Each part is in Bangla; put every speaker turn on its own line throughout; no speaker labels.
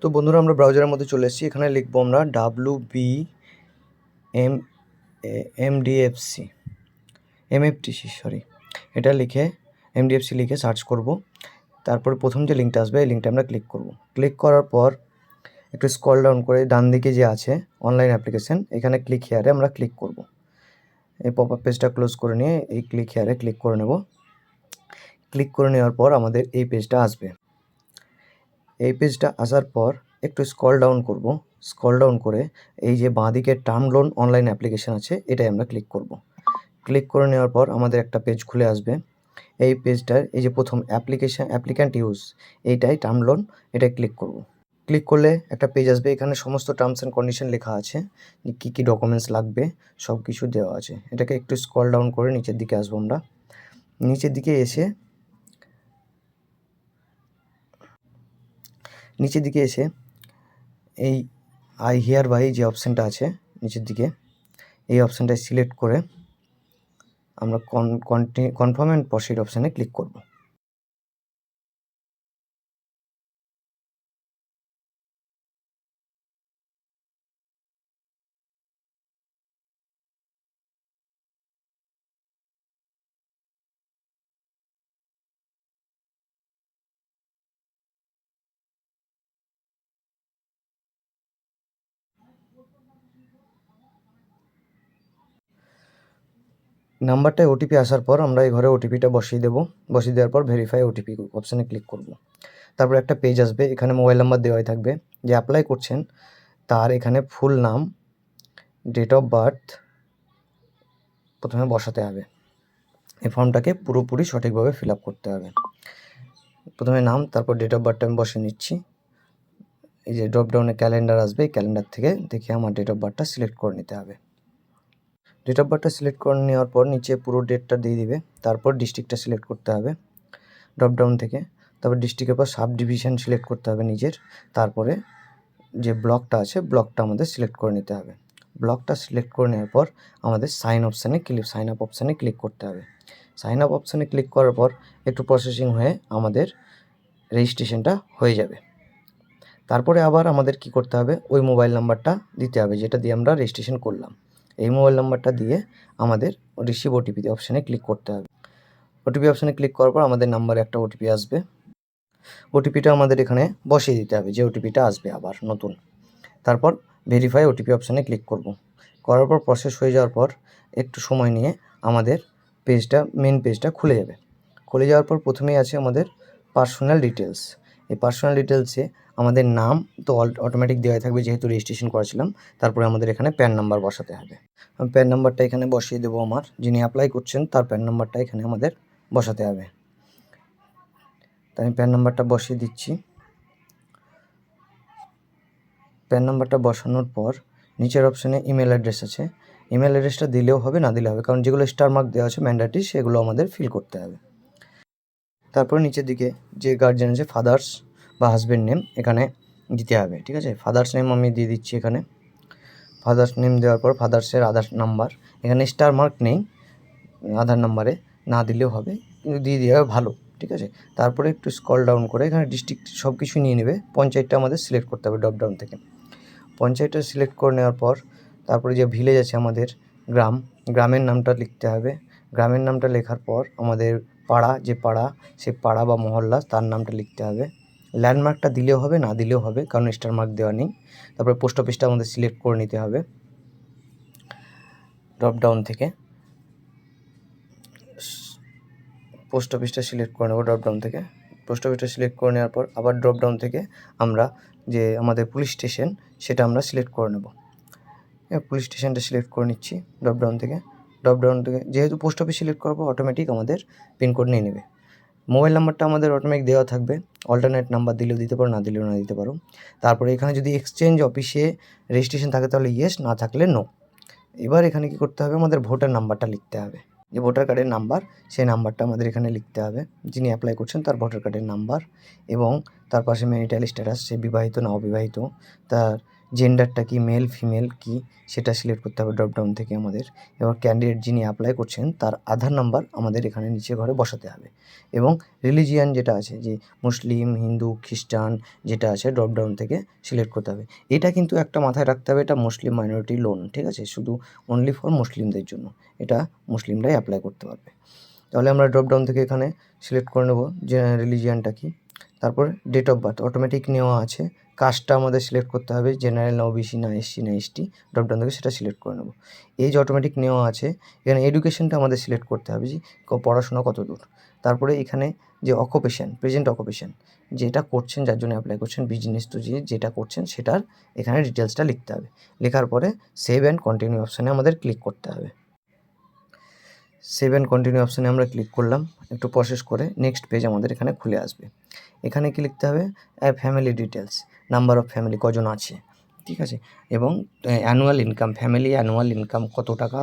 তো বন্ধুরা আমরা ব্রাউজারের মধ্যে চলে এসেছি। এখানে লিখবো আমরা এমএফটিসি এটা লিখে এমডিএফসি লিখে সার্চ করব। তারপরে প্রথম যে লিঙ্কটা আসবে এই লিঙ্কটা আমরা ক্লিক করব। ক্লিক করার পর একটু স্ক্রল ডাউন করে ডান দিকে যে আছে অনলাইন অ্যাপ্লিকেশন, এখানে ক্লিক হেয়ারে আমরা ক্লিক করব। এই পপ আপ পেজটা ক্লোজ করে নিয়ে এই ক্লিক হেয়ারে ক্লিক করে নেব। ক্লিক করে নেওয়ার পর আমাদের এই পেজটা আসবে। এই পেজটা আসার পর একটু স্ক্রল ডাউন করব। স্ক্রল ডাউন করে এই যে বাঁদিকে টার্ম লোন অনলাইন অ্যাপ্লিকেশন আছে এটাই আমরা ক্লিক করব। ক্লিক করে নেওয়ার পর আমাদের একটা পেজ খুলে আসবে। এই পেজটার এই যে প্রথম অ্যাপ্লিক্যান্ট ইউজ এইটাই টার্ম লোন, এটাই ক্লিক করব। ক্লিক করলে একটা পেজ আসবে। এখানে সমস্ত টার্মস অ্যান্ড কন্ডিশন লেখা আছে, কী কী ডকুমেন্টস লাগবে সব কিছু দেওয়া আছে। এটাকে একটু স্ক্রল ডাউন করে নিচের দিকে আসবো আমরা। নিচের দিকে এসে এই আই হিয়ার বাই যে অপশানটা আছে নিচের দিকে, এই অপশানটায় সিলেক্ট করে আমরা কনফার্ম অ্যান্ড প্রসিড অপশানে ক্লিক করব। নাম্বারটায় ওটিপি আসার পর আমরা এই ঘরে ওটিপিটা বসিয়ে দেবো। বসিয়ে দেওয়ার পর ভেরিফাই ওটিপি অপশানে ক্লিক করব। তারপর একটা পেজ আসবে, এখানে মোবাইল নাম্বার দেওয়াই থাকবে। যে অ্যাপ্লাই করছেন তার এখানে ফুল নাম, ডেট অফ বার্থ প্রথমে বসাতে হবে। এই ফর্মটাকে পুরোপুরি সঠিকভাবে ফিল আপ করতে হবে। প্রথমে নাম, তারপর ডেট অফ বার্থটা আমি বসিয়ে নিচ্ছি। এই যে ড্রপডাউনে ক্যালেন্ডার আসবে, এই ক্যালেন্ডার থেকে দেখে আমার ডেট অফ বার্থটা সিলেক্ট করে নিতে হবে। ডেট অফ বার্থটা সিলেক্ট করে নেওয়ার পর নিচে পুরো ডেটটা দিয়ে দিবে। তারপর ডিস্ট্রিক্টটা সিলেক্ট করতে হবে ড্রপডাউন থেকে। তারপর ডিস্ট্রিক্টের পর সাব ডিভিশন সিলেক্ট করতে হবে নিজের। তারপরে যে ব্লকটা আছে ব্লকটা আমাদের সিলেক্ট করে নিতে হবে। ব্লকটা সিলেক্ট করে নেওয়ার পর আমাদের সাইন আপ অপশানে ক্লিক করতে হবে। সাইন আপ অপশানে ক্লিক করার পর একটু প্রসেসিং হয়ে আমাদের রেজিস্ট্রেশনটা হয়ে যাবে। তারপরে আবার আমাদের কি করতে হবে, ওই মোবাইল নাম্বারটা দিতে হবে যেটা দিয়ে আমরা রেজিস্ট্রেশন করলাম। এই মোবাইল নাম্বারটা দিয়ে আমাদের রিসিভ ওটিপি অপশানে ক্লিক করতে হবে। ওটিপি অপশানে ক্লিক করার পর আমাদের নাম্বারে একটা ওটিপি আসবে। ওটিপিটা আমাদের এখানে বসিয়ে দিতে হবে, যে ওটিপিটা আসবে আবার নতুন। তারপর ভেরিফাই ওটিপি অপশানে ক্লিক করব। করার পর প্রসেস হয়ে যাওয়ার পর একটু সময় নিয়ে আমাদের মেন পেজটা খুলে যাবে। খুলে যাওয়ার পর প্রথমেই আছে আমাদের পার্সোনাল ডিটেলস। এই পার্সোনাল ডিটেলসে আমাদের নাম তো অটোমেটিক দেওয়া থাকবে যেহেতু রেজিস্ট্রেশন করেছিলাম। তারপরে আমাদের এখানে প্যান নাম্বার বসাতে হবে। প্যান নাম্বারটা এখানে বসিয়ে দেবো। আমার যিনি অ্যাপ্লাই করছেন তার প্যান নাম্বারটা এখানে আমাদের বসাতে হবে। তাই আমি প্যান নাম্বারটা বসিয়ে দিচ্ছি। প্যান নাম্বারটা বসানোর পর নিচের অপশানে ইমেল অ্যাড্রেস আছে। ইমেল অ্যাড্রেসটা দিলেও হবে, না দিলে হবে, কারণ যেগুলো স্টার মার্ক দেওয়া আছে ম্যান্ডেটরি সেগুলো আমাদের ফিল করতে হবে। তারপর নিচের দিকে যে গার্জিয়ান আছে ফাদার্স বা হাজব্যান্ড নেম এখানে দিতে হবে। ঠিক আছে, ফাদার্স নেম আমি দিয়ে দিচ্ছি। এখানে ফাদার্স নেম দেওয়ার পর ফাদার্সের আধার নাম্বার, এখানে স্টার মার্ক নেই আধার নাম্বারে, না দিলেও হবে, কিন্তু দিয়ে দেওয়া ভালো। ঠিক আছে, তারপরে একটু স্ক্রল ডাউন করে এখানে ডিস্ট্রিক্ট সব কিছু নিয়ে নেবে। পঞ্চায়েতটা আমাদের সিলেক্ট করতে হবে ড্রপডাউন থেকে। পঞ্চায়েতটা সিলেক্ট করে নেওয়ার পর তারপরে যে ভিলেজ আছে আমাদের গ্রামের নামটা লিখতে হবে। গ্রামের নামটা লেখার পর আমাদের সে পাড়া বা মহল্লা তার নামটা লিখতে হবে। ল্যান্ডমার্কটা দিলেও হবে, না দিলেও হবে, কারণ স্টার মার্ক দেওয়া নেই। তারপরে পোস্ট অফিসটা আমাদের সিলেক্ট করে নিতে হবে ড্রপডাউন থেকে। পোস্ট অফিসটা সিলেক্ট করে নেবো ড্রপডাউন থেকে। পোস্ট অফিসটা সিলেক্ট করে নেওয়ার পর আবার ড্রপডাউন থেকে আমরা যে আমাদের পুলিশ স্টেশন সেটা আমরা সিলেক্ট করে নেব। পুলিশ স্টেশনটা সিলেক্ট করে নিচ্ছি ড্রপডাউন থেকে। যেহেতু পোস্ট অফিস সিলেক্ট করবো অটোমেটিক আমাদের পিনকোড নিয়ে নেবে। মোবাইল নাম্বারটা আমাদের অটোমেটিক দেওয়া থাকবে, অল্টারনেট নাম্বার দিলেও দিতে পারো, না দিলেও না দিতে পারো। তারপরে এখানে যদি এক্সচেঞ্জ অফিসে রেজিস্ট্রেশন থাকে তাহলে ইয়েস, না থাকলে নো। এবার এখানে কি করতে হবে, আমাদের ভোটার নাম্বারটা লিখতে হবে। যে ভোটার কার্ডের নাম্বার সেই নাম্বারটা আমাদের এখানে লিখতে হবে। যিনি অ্যাপ্লাই করছেন তার ভোটার কার্ডের নাম্বার এবং তার পাশে ম্যারিটাল স্ট্যাটাস, সে বিবাহিত না অবিবাহিত, তার জেন্ডারটা কি, মেল ফিমেল কি, সেটা সিলেক্ট করতে হবে ড্রপডাউন থেকে আমাদের। এবার ক্যান্ডিডেট যিনি অ্যাপ্লাই করছেন তার আধার নাম্বার আমাদের এখানে নিচে ঘরে বসাতে হবে, এবং রিলিজিয়ান যেটা আছে যে মুসলিম, হিন্দু, খ্রিস্টান যেটা আছে ড্রপডাউন থেকে সিলেক্ট করতে হবে। এটা কিন্তু একটা মাথায় রাখতে হবে, এটা মুসলিম মাইনরিটি লোন, ঠিক আছে, শুধু অনলি ফর মুসলিমদের জন্য, এটা মুসলিমরাই অ্যাপ্লাই করতে পারবে। তাহলে আমরা ড্রপডাউন থেকে এখানে সিলেক্ট করে নেব যে রিলিজিয়ানটা কি। তারপর ডেট অফ বার্থ অটোমেটিক নেওয়া আছে, কাস্টটা আমাদের সিলেক্ট করতে হবে, জেনারেল না ওবিসি না এসসি না এসটি, ড্রপডাউন থেকে সেটা সিলেক্ট করে নেব। এজ অটোমেটিক নেওয়া আছে, এখানে এডুকেশনটা আমাদের সিলেক্ট করতে হবে যে পড়াশোনা কত দূর। তারপরে এখানে যে অকুপেশন, প্রেজেন্ট অকুপেশন যেটা করছেন, যার জন্য অ্যাপ্লাই করছেন, বিজনেস তো যেটা করছেন সেটার এখানে ডিটেলসটা লিখতে হবে। লেখার পরে সেভ অ্যান্ড কন্টিনিউ অপশানে আমাদের ক্লিক করতে হবে। সেভ অ্যান্ড কন্টিনিউ অপশানে আমরা ক্লিক করলাম, একটু প্রসেস করে নেক্সট পেজ আমাদের এখানে খুলে আসবে। এখানে কি লিখতে হবে, family details, number of family কজন আছে, ঠিক আছে, এবং annual income, family annual income কত টাকা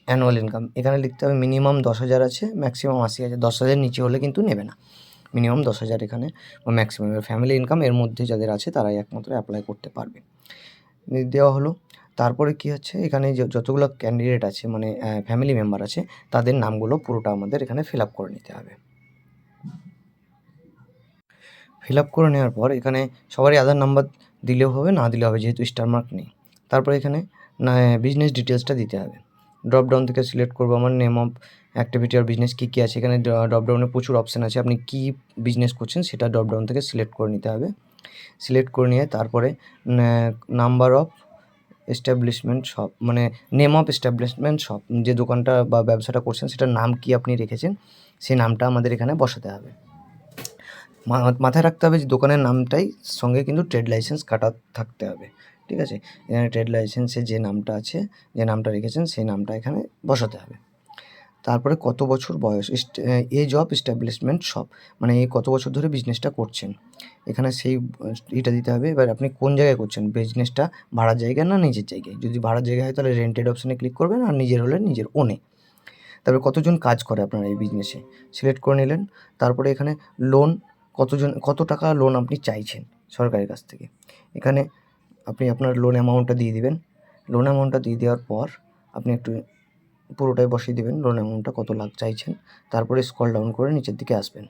অ্যানুয়াল ইনকাম এখানে লিখতে হবে। মিনিমাম 10,000 আছে, ম্যাক্সিমাম 80,000, 10,000 নিচে হলে কিন্তু নেবে না, মিনিমাম 10,000 এখানে বা ম্যাক্সিমাম। ফ্যামিলি ইনকাম এর মধ্যে যাদের আছে তারাই একমাত্র অ্যাপ্লাই করতে পারবে, দেওয়া হলো। তারপরে কি হচ্ছে, এখানে যতগুলো ক্যান্ডিডেট আছে মানে ফ্যামিলি মেম্বার আছে তাদের নামগুলো পুরোটা আমাদের এখানে ফিল আপ করে নিতে হবে। ফিল আপ করে নেওয়ার পর এখানে সবারই আধার নাম্বার দিলেও হবে, না দিলেও হবে, যেহেতু স্টার মার্ক নেই। তারপরে এখানে বিজনেস ডিটেলসটা দিতে হবে। ড্রপডাউন থেকে সিলেক্ট করবো আমার নেম অফ অ্যাক্টিভিটি আর বিজনেস কী কী আছে। এখানে ড্রপডাউনে প্রচুর অপশান আছে, আপনি কী বিজনেস করছেন সেটা ড্রপডাউন থেকে সিলেক্ট করে নিতে হবে। সিলেক্ট করে নিয়ে তারপরে নাম্বার অফ এস্টাবলিশমেন্ট শপ, মানে নেম অফ এস্টাবলিশমেন্ট শপ, যে দোকানটা বা ব্যবসাটা করছেন সেটার নাম কি আপনি রেখেছেন সেই নামটা আমাদের এখানে বসাতে হবে। মাথায় রাখতে হবে যে দোকানের নামটাই সঙ্গে কিন্তু ট্রেড লাইসেন্স কাটা থাকতে হবে, ঠিক আছে। এখানে ট্রেড লাইসেন্সে যে নামটা আছে, যে নামটা রেখেছেন সেই নামটা এখানে বসাতে হবে। তারপরে কত বছর বয়স, এজ অফ এস্টাবলিশমেন্ট শপ, মানে এই কত বছর ধরে বিজনেসটা করছেন, এখানে সেই এটা দিতে হবে। এবার আপনি কোন জায়গায় করছেন বিজনেসটা, ভাড়ার জায়গায় না নিজের জায়গায়, যদি ভাড়ার জায়গায় হয় তাহলে রেন্টেড অপশানে ক্লিক করবেন, আর নিজের হলে নিজের ওনে। তারপরে কতজন কাজ করে আপনার এই বিজনেসে সিলেক্ট করে নিলেন। তারপরে এখানে লোন, কত টাকা লোন আপনি চাইছেন সরকারের কাছ থেকে, এখানে আপনি আপনার লোন অ্যামাউন্টটা দিয়ে দিবেন। লোন অ্যামাউন্টটা দিয়ে দেওয়ার পর আপনি একটু পুরোটাই বসিয়ে দেবেন লোন অ্যামাউন্টটা কত লাখ চাইছেন। তারপরে স্ক্রল ডাউন করে নিচের দিকে আসবেন।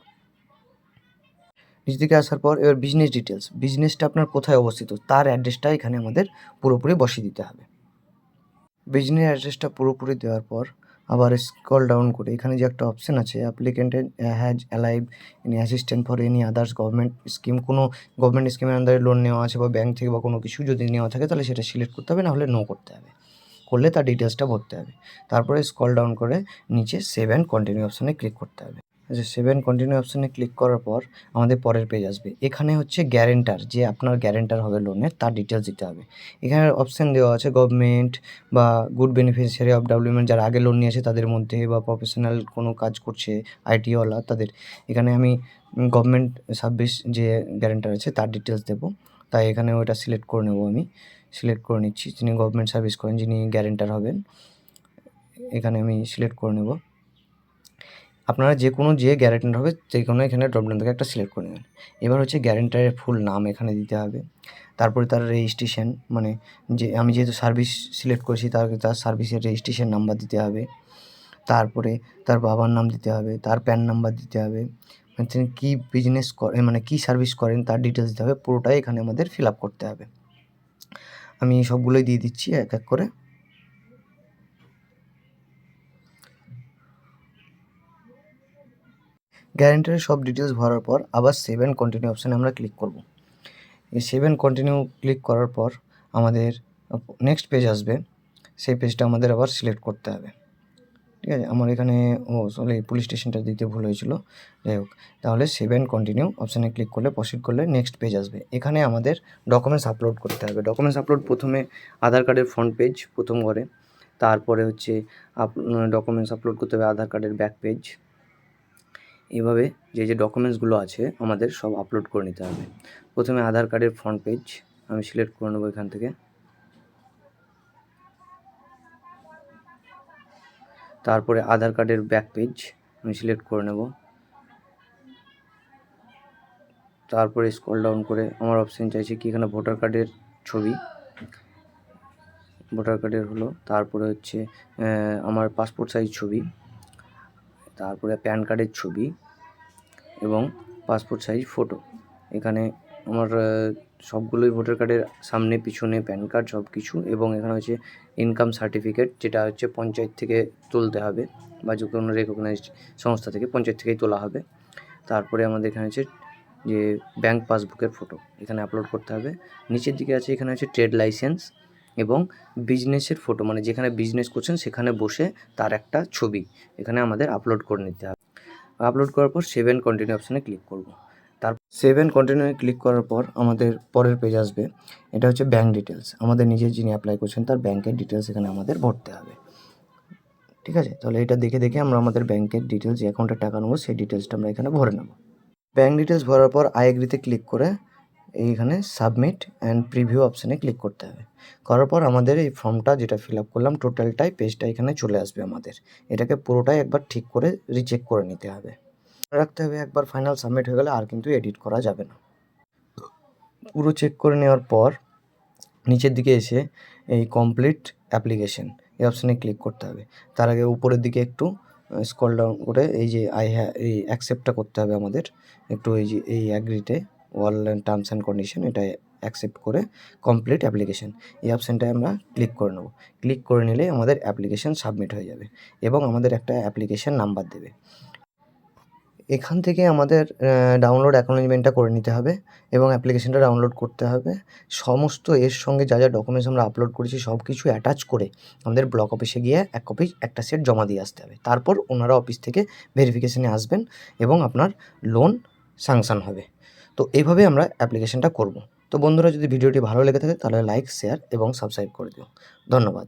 নিচের দিকে আসার পর এবার বিজনেস ডিটেলস, বিজনেসটা আপনার কোথায় অবস্থিত তার অ্যাড্রেসটা এখানে আমাদের পুরোপুরি বসিয়ে দিতে হবে। বিজনেস অ্যাড্রেসটা পুরোপুরি দেওয়ার পর আবার স্ক্রল ডাউন করে এখানে যে একটা অপশান আছে অ্যাপ্লিকেন্টের has alive any assistant for any others government scheme, কোনো গভর্নমেন্ট স্কিমের আন্ডারে লোন নেওয়া আছে বা ব্যাঙ্ক থেকে বা কোনো কিছু যদি নেওয়া থাকে তাহলে সেটা সিলেক্ট করতে হবে, নাহলে নো করতে হবে, করলে তার ডিটেলসটা ভরতে হবে। তারপরে স্ক্রল ডাউন করে নিচে সেভ অ্যান্ড কন্টিনিউ অপশানে ক্লিক করতে হবে। আচ্ছা, সেভ অ্যান্ড কন্টিনিউ অপশানে ক্লিক করার পর আমাদের পরের পেজ আসবে। এখানে হচ্ছে গ্যারেন্টার, যে আপনার গ্যারেন্টার হবে লোনের তার ডিটেলস দিতে হবে। এখানে অপশান দেওয়া আছে গভর্নমেন্ট বা গুড বেনিফিশিয়ারি অফ ডেভেলপমেন্ট, যারা আগে লোন নিয়েছে তাদের মধ্যে, বা প্রফেশনাল কোনো কাজ করছে আইটিওয়ালা তাদের। এখানে আমি গভর্নমেন্ট সার্ভিস যে গ্যারেন্টার আছে তার ডিটেলস দেবো, তাই এখানে ওটা সিলেক্ট করে নেবো। আমি সিলেক্ট করে নিচ্ছি, যিনি গভর্নমেন্ট সার্ভিস করেন, যিনি গ্যারেন্টার হবেন, এখানে আমি সিলেক্ট করে নেব। আপনারা যে গ্যারেন্টার হবে যে কোনো এখানে ড্রপডাউন থেকে একটা সিলেক্ট করে নেবেন। এবার হচ্ছে গ্যারেন্টারের ফুল নাম এখানে দিতে হবে। তারপরে তার রেজিস্ট্রেশন, মানে যে আমি যেহেতু সার্ভিস সিলেক্ট করেছি তার সার্ভিসের রেজিস্ট্রেশন নাম্বার দিতে হবে। তারপরে তার বাবার নাম দিতে হবে, তার প্যান নাম্বার দিতে হবে, মানে তিনি কী বিজনেস করেন, মানে কী সার্ভিস করেন তার ডিটেলস দিতে হবে, পুরোটাই এখানে আমাদের ফিল আপ করতে হবে। আমি সবগুলোই দিয়ে দিচ্ছি এক এক করে। গ্যারেন্টারের সব ডিটেলস ভরার পর আবার সেভ অ্যান্ড কন্টিনিউ অপশানে আমরা ক্লিক করব। এই সেভ অ্যান্ড কন্টিনিউ ক্লিক করার পর আমাদের নেক্সট পেজ আসবে, সেই পেজটা আমাদের আবার সিলেক্ট করতে হবে, ঠিক আছে। আমার এখানে সরি পুলিশ স্টেশনটা দিতে ভুল হয়েছিল, যাই হোক। তাহলে সেভ অ্যান্ড কন্টিনিউ অপশানে ক্লিক করলে প্রসিড করলে নেক্সট পেজ আসবে। এখানে আমাদের ডকুমেন্টস আপলোড করতে হবে। ডকুমেন্টস আপলোড প্রথমে আধার কার্ডের ফ্রন্ট পেজ প্রথম ঘরে, তারপরে হচ্ছে ডকুমেন্টস আপলোড করতে হবে আধার কার্ডের ব্যাক পেজ। এইভাবে যে ডকুমেন্টসগুলো আছে আমাদের সব আপলোড করে নিতে হবে। প্রথমে আধার কার্ডের ফ্রন্ট পেজ আমি সিলেক্ট করে নেবো এখান থেকে। তারপরে আধার কার্ডের ব্যাক পেজ আমি সিলেক্ট করে নেব। তারপরে স্ক্রল ডাউন করে আমার অপশান চাইছে কি এখানে ভোটার কার্ডের ছবি, ভোটার কার্ডের হলো, তারপরে হচ্ছে আমার পাসপোর্ট সাইজ ছবি, তারপরে প্যান কার্ডের ছবি এবং পাসপোর্ট সাইজ ফটো। এখানে আমার সবগুলোই ভোটার কার্ডের সামনে পিছনে প্যান কার্ড সব কিছু, এবং এখানে হচ্ছে ইনকাম সার্টিফিকেট, যেটা হচ্ছে পঞ্চায়েত থেকে তুলতে হবে বা যে কোনো রেকগনাইজড সংস্থা থেকে, পঞ্চায়েত থেকেই তোলা হবে। তারপরে আমাদের এখানে হচ্ছে যে ব্যাঙ্ক পাসবুকের ফটো এখানে আপলোড করতে হবে। নিচের দিকে আছে এখানে হচ্ছে ট্রেড লাইসেন্স এবং বিজনেসের ফটো, মানে যেখানে বিজনেস করছেন সেখানে বসে তার একটা ছবি এখানে আমাদের আপলোড করে নিতে হবে। আপলোড করার পর সেভ অ্যান্ড কন্টিনিউ অপশানে ক্লিক করব। তারপর সেভ অ্যান্ড কন্টিনিউ ক্লিক করার পর আমাদের পরের পেজ আসবে। এটা হচ্ছে ব্যাঙ্ক ডিটেলস, আমাদের নিজের যিনি অ্যাপ্লাই করছেন তার ব্যাঙ্কের ডিটেলস এখানে আমাদের ভরতে হবে। ঠিক আছে, তাহলে এটা দেখে দেখে আমরা আমাদের ব্যাঙ্কের ডিটেলস, যে অ্যাকাউন্টে টাকা নেবো সেই ডিটেলসটা আমরা এখানে ভরে নেব। ব্যাঙ্ক ডিটেলস ভরার পর আই এগ্রিতে ক্লিক করে এইখানে সাবমিট অ্যান্ড প্রিভিউ অপশানে ক্লিক করতে হবে। করার পর আমাদের এই ফর্মটা যেটা ফিল আপ করলাম টোটালটাই পেজটা এখানে চলে আসবে আমাদের। এটাকে পুরোটাই একবার ঠিক করে রিচেক করে নিতে হবে, রাখতে হবে। একবার ফাইনাল সাবমিট হয়ে গেলে আর কিন্তু এডিট করা যাবে না। পুরো চেক করে নেওয়ার পর নিচের দিকে এসে এই কমপ্লিট অ্যাপ্লিকেশন এই অপশানে ক্লিক করতে হবে। তার আগে উপরের দিকে একটু স্ক্রল ডাউন করে এই যে এই অ্যাকসেপ্টটা করতে হবে আমাদের একটু, এই যে এই অ্যাগ্রিতে অল টার্মস অ্যান্ড কন্ডিশন এটা অ্যাকসেপ্ট করে কমপ্লিট অ্যাপ্লিকেশন এই অপশানটায় আমরা ক্লিক করে নেব। ক্লিক করে নিলে আমাদের অ্যাপ্লিকেশন সাবমিট হয়ে যাবে এবং আমাদের একটা অ্যাপ্লিকেশন নাম্বার দেবে। এখান থেকে আমাদের ডাউনলোড অ্যাকনলেজমেন্টটা করে নিতে হবে এবং অ্যাপ্লিকেশনটা ডাউনলোড করতে হবে। সমস্ত এর সঙ্গে যা যা ডকুমেন্টস আমরা আপলোড করেছি সব কিছু অ্যাটাচ করে আমাদের ব্লক অফিসে গিয়ে একটা সেট জমা দিয়ে আসতে হবে। তারপর ওনারা অফিস থেকে ভেরিফিকেশানে আসবেন এবং আপনার লোন স্যাংশন হবে। তো এইভাবে আমরা অ্যাপ্লিকেশনটা করব। তো বন্ধুরা, যদি ভিডিওটি ভালো লেগে থাকে তাহলে লাইক, শেয়ার এবং সাবস্ক্রাইব করে দিও। ধন্যবাদ।